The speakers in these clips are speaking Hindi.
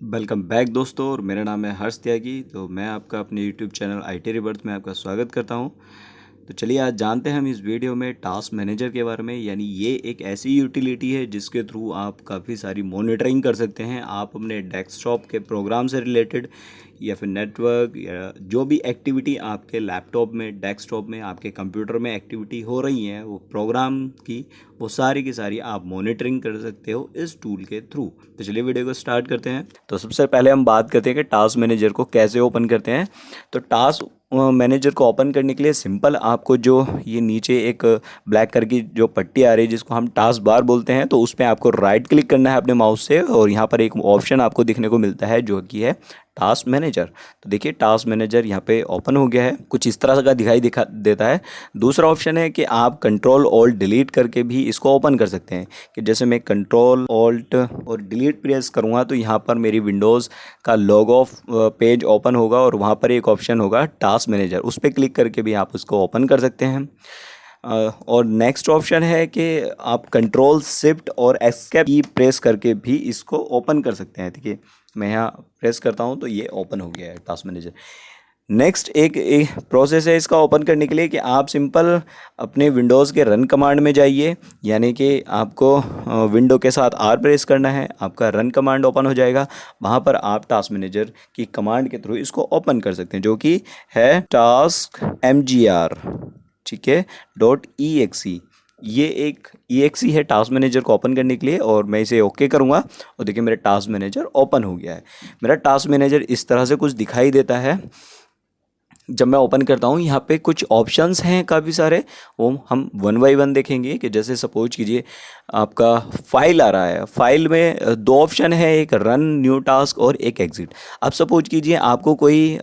वेलकम बैक दोस्तों। और मेरा नाम है हर्ष त्यागी। तो मैं आपका अपने यूट्यूब चैनल IT रिबर्थ में आपका स्वागत करता हूं। तो चलिए आज जानते हैं हम इस वीडियो में टास्क मैनेजर के बारे में। यानी ये एक ऐसी यूटिलिटी है जिसके थ्रू आप काफ़ी सारी मॉनिटरिंग कर सकते हैं। आप अपने डेस्कटॉप के प्रोग्राम से रिलेटेड या फिर नेटवर्क या जो भी एक्टिविटी आपके लैपटॉप में, डेस्कटॉप में, आपके कंप्यूटर में एक्टिविटी हो रही हैं वो प्रोग्राम की, वो सारी की सारी आप मॉनिटरिंग कर सकते हो इस टूल के थ्रू। तो चलिए वीडियो को स्टार्ट करते हैं। तो सबसे पहले हम बात करते हैं कि टास्क मैनेजर को कैसे ओपन करते हैं। तो टास्क मैनेजर को ओपन करने के लिए सिंपल आपको जो ये नीचे एक ब्लैक कलर की जो पट्टी आ रही है जिसको हम टास्क बार बोलते हैं, तो उस पर आपको राइट क्लिक करना है अपने माउस से और यहाँ पर एक ऑप्शन आपको दिखने को मिलता है जो कि है टास्क मैनेजर। तो देखिए टास्क मैनेजर यहाँ पे ओपन हो गया है, कुछ इस तरह का दिखाई देता है। दूसरा ऑप्शन है कि आप कंट्रोल ऑल्ट डिलीट करके भी इसको ओपन कर सकते हैं। कि जैसे मैं कंट्रोल ऑल्ट और डिलीट प्रेस करूँगा तो यहाँ पर मेरी विंडोज़ का लॉग ऑफ पेज ओपन होगा और वहाँ पर एक ऑप्शन होगा टास्क मैनेजर, उस पर क्लिक करके भी आप उसको ओपन कर सकते हैं। और नेक्स्ट ऑप्शन है कि आप कंट्रोल शिफ्ट और एस्केप की प्रेस करके भी इसको ओपन कर सकते हैं। देखिए मैं यहाँ प्रेस करता हूँ तो ये ओपन हो गया है टास्क मैनेजर। नेक्स्ट एक प्रोसेस है इसका ओपन करने के लिए कि आप सिंपल अपने विंडोज़ के रन कमांड में जाइए। यानी कि आपको विंडो के साथ R प्रेस करना है, आपका रन कमांड ओपन हो जाएगा। वहाँ पर आप टास्क मैनेजर की कमांड के थ्रू इसको ओपन कर सकते हैं जो कि है टास्क mgr, ठीक है, .exe। ये एक exe है टास्क मैनेजर को ओपन करने के लिए और मैं इसे ओके करूँगा और देखिए मेरा टास्क मैनेजर ओपन हो गया है। मेरा टास्क मैनेजर इस तरह से कुछ दिखाई देता है। जब मैं ओपन करता हूँ यहाँ पे कुछ ऑप्शंस हैं काफ़ी सारे, वो हम वन बाई वन देखेंगे। कि जैसे सपोज कीजिए आपका फाइल आ रहा है, फाइल में दो ऑप्शन है, एक रन न्यू टास्क और एक एग्जिट। अब सपोज कीजिए आपको कोई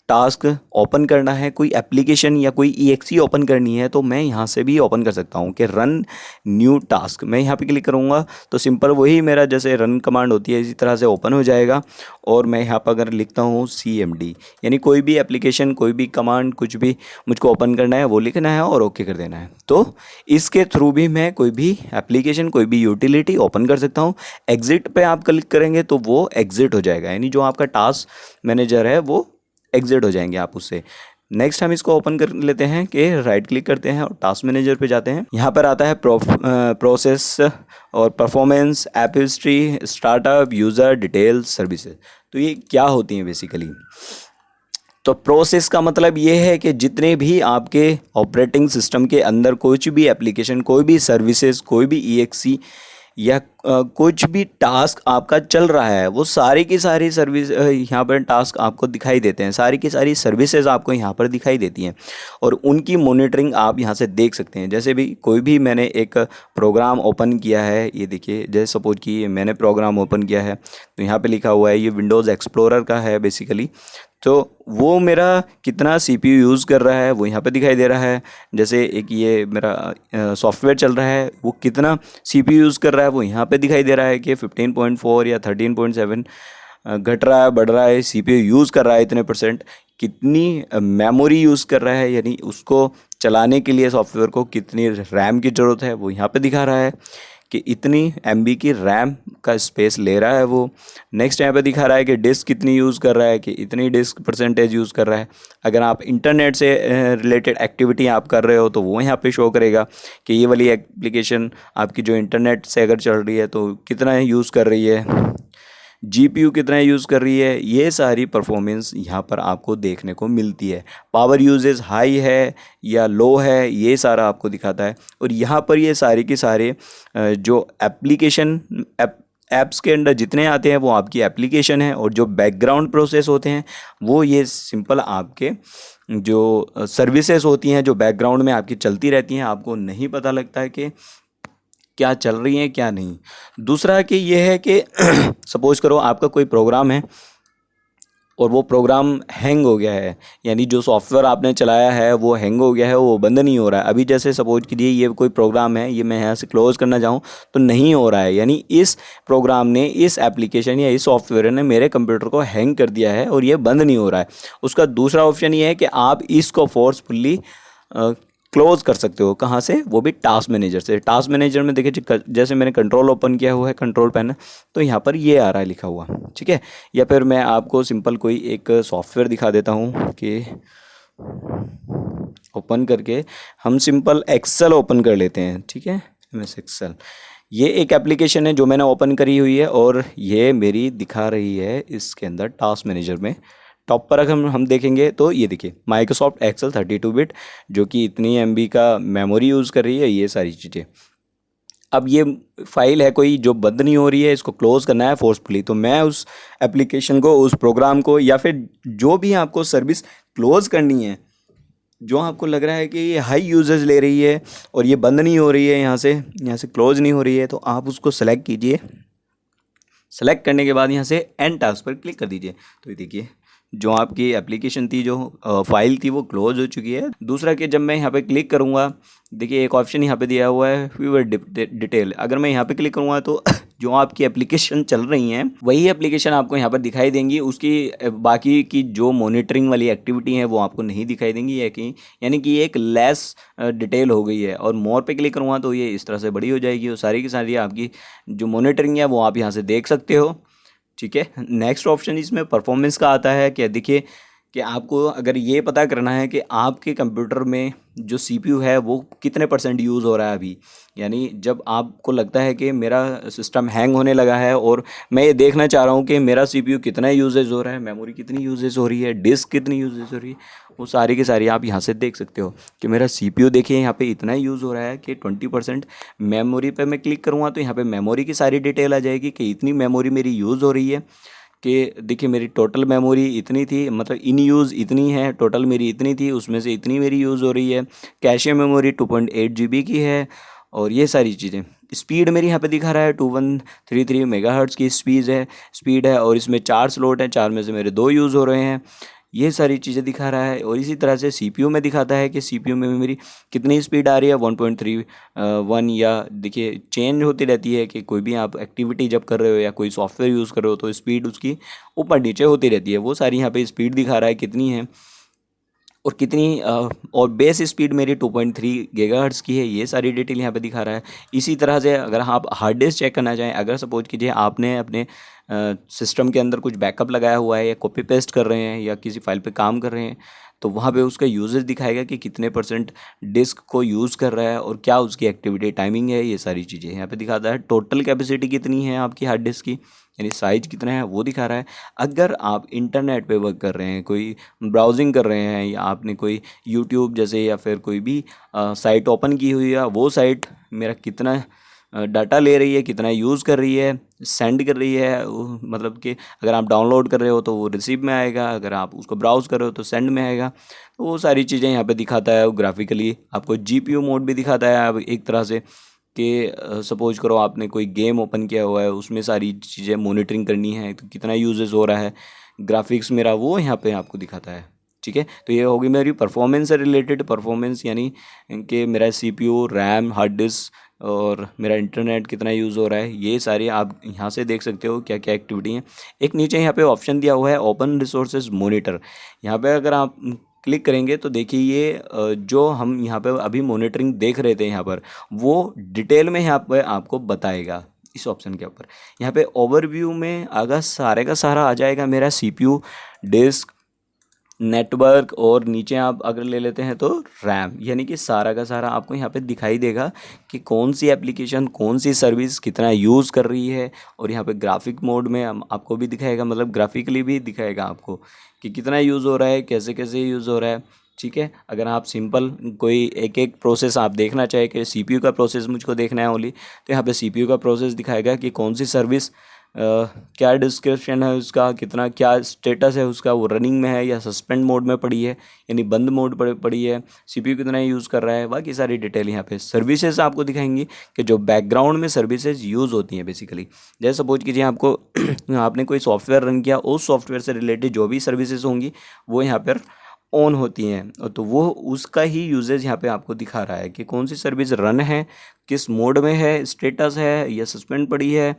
टास्क ओपन करना है, कोई एप्लीकेशन या कोई exe ओपन करनी है, तो मैं यहाँ से भी ओपन कर सकता हूँ कि रन न्यू टास्क। मैं यहाँ पे क्लिक करूँगा तो सिंपल वही मेरा जैसे रन कमांड होती है इसी तरह से ओपन हो जाएगा। और मैं यहाँ पर अगर लिखता हूँ cmd, यानी कोई भी एप्लीकेशन, कोई भी कमांड, कुछ भी मुझको ओपन करना है वो लिखना है और ओके कर देना है। तो इसके थ्रू भी मैं कोई भी एप्लीकेशन, कोई भी यूटिलिटी ओपन कर सकता हूँ। एग्जिट पे आप क्लिक करेंगे तो वो एग्जिट हो जाएगा, यानी जो आपका टास्क मैनेजर है वो एग्जिट हो जाएंगे आप उससे। नेक्स्ट हम इसको ओपन कर लेते हैं कि राइट क्लिक करते हैं और टास्क मैनेजर पे जाते हैं। यहाँ पर आता है प्रोसेस और performance, app history, startup, user detail, services. तो ये क्या होती हैं बेसिकली? तो प्रोसेस का मतलब ये है कि जितने भी आपके ऑपरेटिंग सिस्टम के अंदर कुछ भी एप्लीकेशन, कोई भी सर्विसेज, कोई भी exe या कुछ भी टास्क आपका चल रहा है, वो सारी की सारी सर्विस यहाँ पर टास्क आपको दिखाई देते हैं, सारी की सारी सर्विसेज आपको यहाँ पर दिखाई देती हैं और उनकी मॉनिटरिंग आप यहाँ से देख सकते हैं। जैसे भी कोई भी मैंने एक प्रोग्राम ओपन किया है, ये देखिए, जैसे सपोज कि मैंने प्रोग्राम ओपन किया है तो यहाँ पे लिखा हुआ है ये विंडोज़ एक्सप्लोरर का है बेसिकली। तो वो मेरा कितना CPU यूज़ कर रहा है वो यहाँ पे दिखाई दे रहा है। जैसे एक ये मेरा सॉफ्टवेयर चल रहा है वो कितना CPU यूज़ कर रहा है वो यहाँ पे दिखाई दे रहा है कि 15.4 या 13.7 घट रहा है, बढ़ रहा है, CPU यूज़ कर रहा है इतने %, कितनी मेमोरी यूज़ कर रहा है, यानी उसको चलाने के लिए सॉफ्टवेयर को कितनी रैम की ज़रूरत है वो यहाँ पे दिखा रहा है कि इतनी MB की रैम का स्पेस ले रहा है वो। नेक्स्ट यहाँ पे दिखा रहा है कि डिस्क कितनी यूज़ कर रहा है, कि इतनी डिस्क % यूज़ कर रहा है। अगर आप इंटरनेट से रिलेटेड एक्टिविटी आप कर रहे हो तो वो यहाँ पे शो करेगा कि ये वाली एप्लीकेशन आपकी जो इंटरनेट से अगर चल रही है तो कितना यूज़ कर रही है, GPU कितना यूज़ कर रही है। ये सारी परफॉर्मेंस यहाँ पर आपको देखने को मिलती है। पावर यूजेज हाई है या लो है, ये सारा आपको दिखाता है। और यहाँ पर ये सारे के सारे जो एप्लीकेशन ऐप्स के अंदर जितने आते हैं वो आपकी एप्लीकेशन है और जो बैकग्राउंड प्रोसेस होते हैं वो ये सिंपल आपके जो सर्विसेज होती हैं जो बैकग्राउंड में आपकी चलती रहती हैं, आपको नहीं पता लगता है कि क्या चल रही हैं क्या नहीं। दूसरा कि ये है कि सपोज करो आपका कोई प्रोग्राम है और वो प्रोग्राम हैंग हो गया है, यानी जो सॉफ्टवेयर आपने चलाया है वो हैंग हो गया है, वो बंद नहीं हो रहा है। अभी जैसे सपोज कीजिए ये कोई प्रोग्राम है, ये मैं यहाँ से क्लोज़ करना चाहूँ तो नहीं हो रहा है, यानी इस प्रोग्राम ने, इस एप्लीकेशन या इस सॉफ्टवेयर ने मेरे कंप्यूटर को हैंग कर दिया है और ये बंद नहीं हो रहा है। उसका दूसरा ऑप्शन ये है कि आप इसको फोर्सफुली क्लोज कर सकते हो। कहाँ से? वो भी टास्क मैनेजर से। टास्क मैनेजर में देखिए जैसे मैंने कंट्रोल ओपन किया हुआ है, कंट्रोल पैनल, तो यहाँ पर ये आ रहा है लिखा हुआ, ठीक है। या फिर मैं आपको सिंपल कोई एक सॉफ्टवेयर दिखा देता हूँ कि ओपन करके हम सिंपल एक्सेल ओपन कर लेते हैं, ठीक है। MS एक्सेल, ये एक एप्लीकेशन है जो मैंने ओपन करी हुई है और ये मेरी दिखा रही है इसके अंदर टास्क मैनेजर में। टॉप पर अगर हम देखेंगे तो ये देखिए माइक्रोसॉफ्ट एक्सेल 32 बिट, जो कि इतनी MB का मेमोरी यूज़ कर रही है, ये सारी चीज़ें। अब ये फाइल है कोई जो बंद नहीं हो रही है, इसको क्लोज करना है फोर्सफुली, तो मैं उस एप्लीकेशन को, उस प्रोग्राम को, या फिर जो भी आपको सर्विस क्लोज करनी है, जो आपको लग रहा है कि ये हाई यूजेज ले रही है और ये बंद नहीं हो रही है, यहाँ से क्लोज नहीं हो रही है, तो आप उसको सेलेक्ट कीजिए। सेलेक्ट करने के बाद यहाँ से एंड टास्क पर क्लिक कर दीजिए। तो ये देखिए जो आपकी एप्लीकेशन थी, जो फाइल थी, वो क्लोज हो चुकी है। दूसरा कि जब मैं यहाँ पे क्लिक करूँगा, देखिए एक ऑप्शन यहाँ पे दिया हुआ है व्यूअर डिटेल। अगर मैं यहाँ पे क्लिक करूँगा तो जो आपकी एप्लीकेशन चल रही हैं वही एप्लीकेशन आपको यहाँ पर दिखाई देंगी। उसकी बाकी की जो मॉनिटरिंग वाली एक्टिविटी है वो आपको नहीं दिखाई देंगी, यानी कि एक लेस डिटेल हो गई है। और मोर पे क्लिक करूँगा तो ये इस तरह से बड़ी हो जाएगी और सारी की सारी आपकी जो मॉनिटरिंग है वो आप यहाँ से देख सकते हो, ठीक है। नेक्स्ट ऑप्शन इसमें परफॉर्मेंस का आता है। क्या देखिए कि आपको अगर ये पता करना है कि आपके कंप्यूटर में जो CPU है वो कितने % यूज़ हो रहा है अभी, यानी जब आपको लगता है कि मेरा सिस्टम हैंग होने लगा है और मैं ये देखना चाह रहा हूँ कि मेरा CPU कितना यूजेज हो रहा है, मेमोरी कितनी यूजेज हो रही है, डिस्क कितनी यूजेज हो रही है, वो सारी की सारी आप यहाँ से देख सकते हो कि मेरा CPU देखिए यहाँ पे इतना यूज़ हो रहा है कि 20%। मेमोरी पे मैं क्लिक करूँगा तो यहाँ पे मेमोरी की सारी डिटेल आ जाएगी कि इतनी मेमोरी मेरी यूज़ हो रही है, कि देखिए मेरी टोटल मेमोरी इतनी थी, मतलब इन यूज़ इतनी है, टोटल मेरी इतनी थी, उसमें से इतनी मेरी यूज़ हो रही है। कैशे मेमोरी 2.8 GB की है और ये सारी चीज़ें। स्पीड मेरी यहाँ पे दिखा रहा है 2133 मेगाहर्ट्ज़ की स्पीड है और इसमें 4 स्लॉट हैं, 4 में से मेरे 2 यूज़ हो रहे हैं। ये सारी चीज़ें दिखा रहा है। और इसी तरह से CPU में दिखाता है कि CPU में मेरी कितनी स्पीड आ रही है, 1.31, या देखिए चेंज होती रहती है कि कोई भी आप एक्टिविटी जब कर रहे हो या कोई सॉफ्टवेयर यूज़ कर रहे हो तो स्पीड उसकी ऊपर नीचे होती रहती है। वो सारी यहाँ पे स्पीड दिखा रहा है कितनी है और कितनी और बेस स्पीड मेरी 2.3 गीगाहर्ट्ज़ की है, ये सारी डिटेल यहाँ पे दिखा रहा है। इसी तरह से अगर आप हार्ड डिस्क चेक करना चाहें, अगर सपोज कीजिए आपने अपने सिस्टम के अंदर कुछ बैकअप लगाया हुआ है या कॉपी पेस्ट कर रहे हैं या किसी फाइल पे काम कर रहे हैं, तो वहाँ पे उसका यूजेज दिखाएगा कि कितने % डिस्क को यूज़ कर रहा है और क्या उसकी एक्टिविटी टाइमिंग है, ये सारी चीज़ें यहाँ पे दिखाता है। टोटल कैपेसिटी कितनी है आपकी हार्ड डिस्क की, यानी साइज कितना है वो दिखा रहा है। अगर आप इंटरनेट पे वर्क कर रहे हैं, कोई ब्राउजिंग कर रहे हैं, या आपने कोई यूट्यूब जैसे या फिर कोई भी साइट ओपन की हुई है, वो साइट मेरा कितना डाटा ले रही है, कितना यूज़ कर रही है, सेंड कर रही है, मतलब कि अगर आप डाउनलोड कर रहे हो तो वो रिसीव में आएगा, अगर आप उसको ब्राउज़ कर रहे हो तो सेंड में आएगा। तो वो सारी चीज़ें यहाँ पे दिखाता है। ग्राफिकली आपको GPU मोड भी दिखाता है अब एक तरह से, कि सपोज करो आपने कोई गेम ओपन किया हुआ है, उसमें सारी चीज़ें मॉनिटरिंग करनी है तो कितना यूजेस हो रहा है, ग्राफिक्स मेरा वो यहाँ पे आपको दिखाता है, ठीक है। तो ये होगी मेरी परफॉर्मेंस से रिलेटेड। परफॉर्मेंस यानी कि मेरा CPU, रैम, हार्ड डिस्क और मेरा इंटरनेट कितना यूज़ हो रहा है, ये सारी आप यहाँ से देख सकते हो क्या क्या एक्टिविटी हैं। एक नीचे यहाँ पे ऑप्शन दिया हुआ है ओपन रिसोर्सेज मॉनिटर। यहाँ पे अगर आप क्लिक करेंगे तो देखिए ये जो हम यहाँ पे अभी मॉनिटरिंग देख रहे थे यहाँ पर, वो डिटेल में यहाँ पे आपको बताएगा इस ऑप्शन के ऊपर। यहाँ पे ओवरव्यू में अगर सारे का सारा आ जाएगा मेरा CPU, डिस्क, नेटवर्क, और नीचे आप अगर ले लेते हैं तो रैम, यानी कि सारा का सारा आपको यहाँ पे दिखाई देगा कि कौन सी एप्लीकेशन, कौन सी सर्विस कितना यूज़ कर रही है। और यहाँ पे ग्राफिक मोड में आपको भी दिखाएगा, मतलब ग्राफिकली भी दिखाएगा आपको कि कितना यूज़ हो रहा है, कैसे कैसे यूज़ हो रहा है, ठीक है। अगर आप सिंपल कोई एक एक प्रोसेस आप देखना चाहे कि CPU का प्रोसेस मुझको देखना है ओनली, तो यहाँ पे CPU का प्रोसेस दिखाएगा कि कौन सी सर्विस, क्या डिस्क्रिप्शन है उसका, कितना क्या स्टेटस है उसका, वो रनिंग में है या सस्पेंड मोड में पड़ी है, यानी बंद मोड पर पड़ी है, CPU कितना यूज़ कर रहा है, बाकी सारी डिटेल यहाँ पे। सर्विसेज आपको दिखाएंगी कि जो बैकग्राउंड में सर्विसेज यूज़ होती हैं बेसिकली। जैसे सपोज कीजिए आपको आपने कोई सॉफ्टवेयर रन किया, उस सॉफ्टवेयर से रिलेटेड जो भी सर्विसेज होंगी वो यहाँ पर ऑन होती हैं, तो वो उसका ही यूजेज यहाँ पे आपको दिखा रहा है कि कौन सी सर्विस रन है, किस मोड में है, स्टेटस है या सस्पेंड पड़ी है,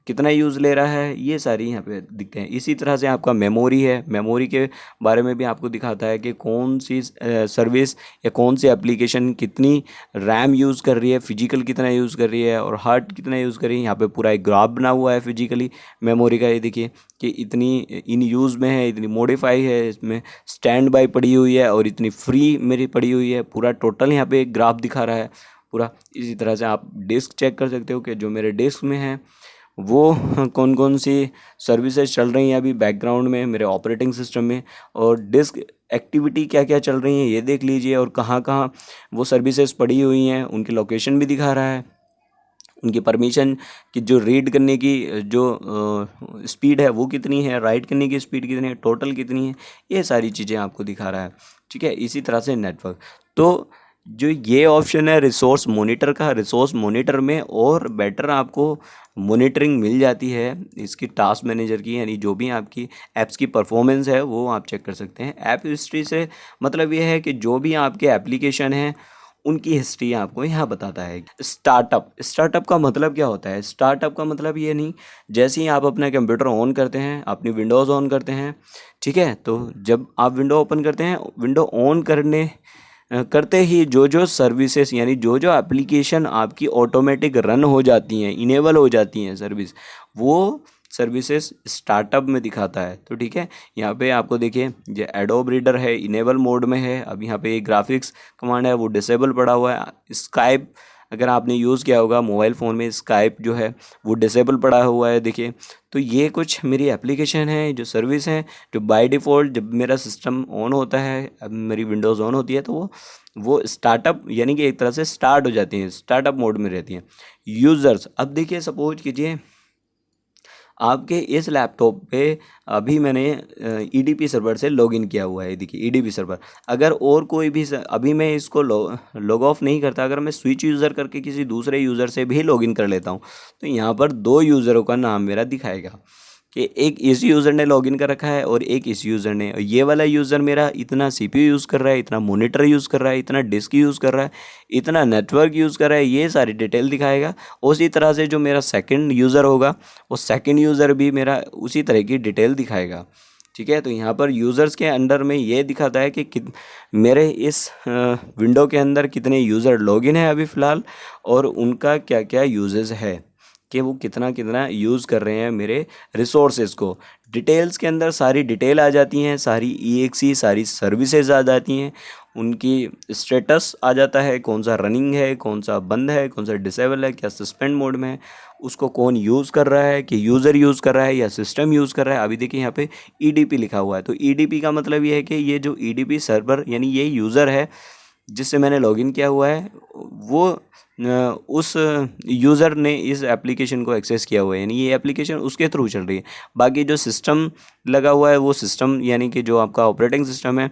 कितना यूज़ ले रहा है, ये सारी यहाँ पे दिखते हैं। इसी तरह से आपका मेमोरी है, मेमोरी के बारे में भी आपको दिखाता है कि कौन सी सर्विस या कौन सी एप्लीकेशन कितनी रैम यूज़ कर रही है, फिजिकल कितना यूज़ कर रही है और हार्ड कितना यूज़ कर रही है। यहाँ पे पूरा एक ग्राफ बना हुआ है फिजिकली मेमोरी का, ये देखिए कि इतनी इन यूज़ में है, इतनी मॉडिफाई है, इसमें स्टैंड बाई पड़ी हुई है और इतनी फ्री मेरी पड़ी हुई है। पूरा टोटल यहाँ पे एक ग्राफ दिखा रहा है पूरा। इसी तरह से आप डिस्क चेक कर सकते हो कि जो मेरे डिस्क में है वो कौन कौन सी सर्विसेज चल रही हैं अभी बैकग्राउंड में मेरे ऑपरेटिंग सिस्टम में, और डिस्क एक्टिविटी क्या क्या चल रही हैं ये देख लीजिए, और कहाँ कहाँ वो सर्विसेज पड़ी हुई हैं उनकी लोकेशन भी दिखा रहा है, उनकी परमिशन की जो रीड करने की जो स्पीड है वो कितनी है, राइट करने की स्पीड कितनी है, टोटल कितनी है, ये सारी चीज़ें आपको दिखा रहा है। ठीक है, इसी तरह से नेटवर्क। तो जो ये ऑप्शन है रिसोर्स मॉनिटर का, रिसोर्स मॉनिटर में और बेटर आपको मॉनिटरिंग मिल जाती है इसकी टास्क मैनेजर की, यानी जो भी आपकी ऐप्स की परफॉर्मेंस है वो आप चेक कर सकते हैं। ऐप हिस्ट्री से मतलब ये है कि जो भी आपके एप्लीकेशन हैं उनकी हिस्ट्री आपको यहाँ बताता है। स्टार्टअप का मतलब क्या होता है? स्टार्टअप का मतलब ये नहीं, जैसे ही आप अपना कंप्यूटर ऑन करते हैं, अपनी विंडोज़ ऑन करते हैं, ठीक है, तो जब आप विंडो ओपन करते हैं, विंडो ऑन करते ही जो जो सर्विसेज यानी जो जो एप्लीकेशन आपकी ऑटोमेटिक रन हो जाती हैं, इनेबल हो जाती हैं सर्विस, वो सर्विसेज स्टार्टअप में दिखाता है। तो ठीक है, यहाँ पे आपको देखिए जो एडोब रीडर है इनेबल मोड में है। अब यहाँ पे ग्राफिक्स कमांड है वो डिसेबल पड़ा हुआ है। स्काइप अगर आपने यूज़ किया होगा मोबाइल फ़ोन में, स्काइप जो है वो डिसेबल पड़ा हुआ है, देखिए। तो ये कुछ मेरी एप्लीकेशन है जो सर्विस हैं जो बाय डिफ़ॉल्ट जब मेरा सिस्टम ऑन होता है, अब मेरी विंडोज़ ऑन होती है तो वो स्टार्टअप यानी कि एक तरह से स्टार्ट हो जाती हैं, स्टार्टअप मोड में रहती हैं। यूज़र्स, अब देखिए सपोज कीजिए आपके इस लैपटॉप पे अभी मैंने ईडीपी सर्वर से लॉगिन किया हुआ है, देखिए ईडीपी सर्वर। अगर और कोई भी अभी मैं इसको लॉग ऑफ नहीं करता, अगर मैं स्विच यूज़र करके किसी दूसरे यूज़र से भी लॉगिन कर लेता हूँ तो यहाँ पर दो यूज़रों का नाम मेरा दिखाएगा कि एक इस यूज़र ने लॉगिन कर रखा है और एक इस यूज़र ने। और ये वाला यूज़र मेरा इतना सीपीयू यूज़ कर रहा है, इतना मॉनिटर यूज़ कर रहा है, इतना डिस्क यूज़ कर रहा है, इतना नेटवर्क यूज़ कर रहा है, ये सारी डिटेल दिखाएगा। उसी तरह से जो मेरा सेकंड यूज़र होगा वो सेकंड यूज़र भी मेरा उसी तरह की डिटेल दिखाएगा। ठीक है, तो यहाँ पर यूज़र्स के अंडर में ये दिखाता है कि मेरे इस विंडो के अंदर कितने यूज़र लॉगिन है अभी फ़िलहाल, और उनका क्या क्या यूजेस है, कि वो कितना कितना यूज़ कर रहे हैं मेरे रिसोर्सेज को। डिटेल्स के अंदर सारी डिटेल आ जाती हैं, सारी EXE सारी सर्विसेज आ जाती हैं, उनकी स्टेटस आ जाता है, कौन सा रनिंग है, कौन सा बंद है, कौन सा डिसेबल है, क्या सस्पेंड मोड में है, उसको कौन यूज़ कर रहा है, कि यूज़र यूज़ कर रहा है या सिस्टम यूज़ कर रहा है। अभी देखिए यहाँ पे EDP लिखा हुआ है, तो EDP का मतलब ये है कि ये जो EDP सर्वर यानी ये यूज़र है जिससे मैंने लॉगिन किया हुआ है, वो उस यूज़र ने इस एप्लीकेशन को एक्सेस किया हुआ है, यानी ये एप्लीकेशन उसके थ्रू चल रही है। बाकी जो सिस्टम लगा हुआ है वो सिस्टम यानी कि जो आपका ऑपरेटिंग सिस्टम है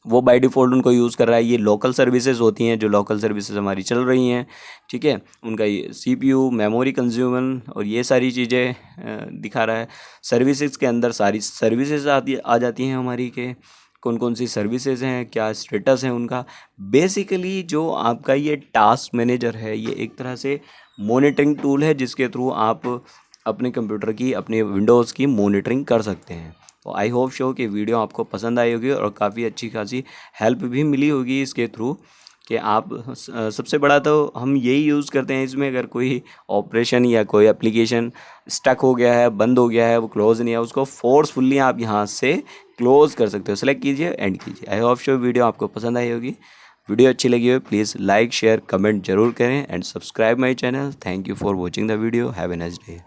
वो बाय डिफ़ॉल्ट उनको यूज़ कर रहा है। ये लोकल सर्विसेज होती हैं, जो लोकल सर्विसेज हमारी चल रही हैं, ठीक है, उनका ये CPU मेमोरी कंज्यूमर और ये सारी चीज़ें दिखा रहा है। सर्विसेज के अंदर सारी सर्विसेज आ जाती हैं हमारी, के कौन कौन सी सर्विसेज हैं, क्या स्टेटस है उनका। बेसिकली जो आपका ये टास्क मैनेजर है ये एक तरह से मॉनिटरिंग टूल है जिसके थ्रू आप अपने कंप्यूटर की, अपने विंडोज़ की मॉनिटरिंग कर सकते हैं। तो आई होप शो कि वीडियो आपको पसंद आई होगी और काफ़ी अच्छी खासी हेल्प भी मिली होगी इसके थ्रू, कि आप सबसे बड़ा तो हम यही यूज़ करते हैं इसमें, अगर कोई ऑपरेशन या कोई एप्लीकेशन स्टक हो गया है, बंद हो गया है, वो क्लोज़ नहीं है, उसको फोर्सफुली आप यहाँ से क्लोज़ कर सकते हो। सेलेक्ट कीजिए, एंड कीजिए। आई होप शो वीडियो आपको पसंद आई होगी। वीडियो अच्छी लगी हो प्लीज़ लाइक शेयर कमेंट जरूर करें and subscribe my channel. Thank you for watching the video. Have a nice day.